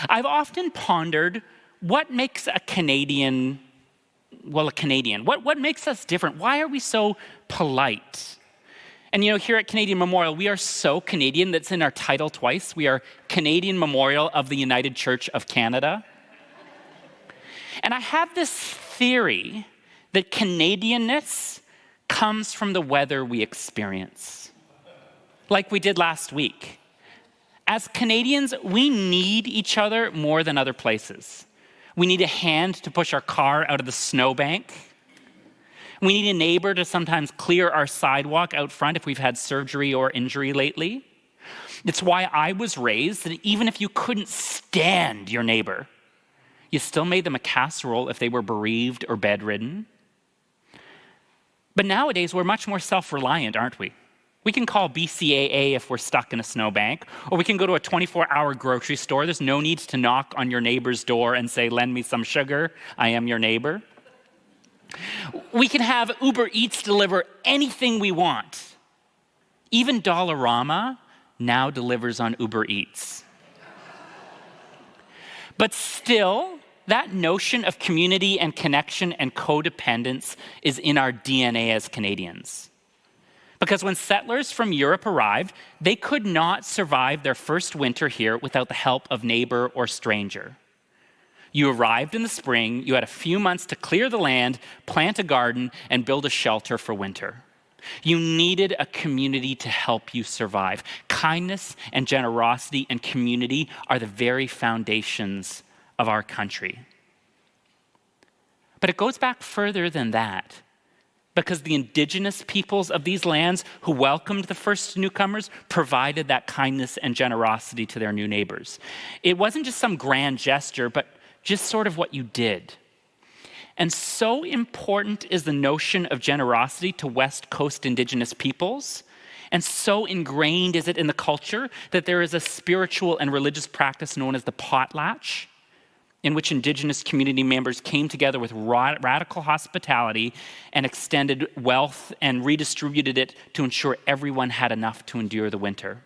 I've often pondered what makes a Canadian. What makes us different? Why are we so polite? And here at Canadian Memorial, we are so Canadian that's in our title twice. We are Canadian Memorial of the United Church of Canada. And I have this theory that Canadianness comes from the weather we experience, like we did last week. As Canadians, we need each other more than other places. We need a hand to push our car out of the snowbank. We need a neighbor to sometimes clear our sidewalk out front if we've had surgery or injury lately. It's why I was raised that even if you couldn't stand your neighbor, you still made them a casserole if they were bereaved or bedridden. But nowadays, we're much more self-reliant, aren't we? We can call BCAA if we're stuck in a snowbank, or we can go to a 24-hour grocery store. There's no need to knock on your neighbor's door and say, "Lend me some sugar, I am your neighbor." We can have Uber Eats deliver anything we want. Even Dollarama now delivers on Uber Eats. But still, that notion of community and connection and codependence is in our DNA as Canadians. Because when settlers from Europe arrived, they could not survive their first winter here without the help of neighbor or stranger. You arrived in the spring, you had a few months to clear the land, plant a garden, and build a shelter for winter. You needed a community to help you survive. Kindness and generosity and community are the very foundations of our country. But it goes back further than that, because the indigenous peoples of these lands who welcomed the first newcomers provided that kindness and generosity to their new neighbors. It wasn't just some grand gesture, but just sort of what you did. And so important is the notion of generosity to West Coast indigenous peoples, and so ingrained is it in the culture that there is a spiritual and religious practice known as the potlatch, in which indigenous community members came together with radical hospitality and extended wealth and redistributed it to ensure everyone had enough to endure the winter.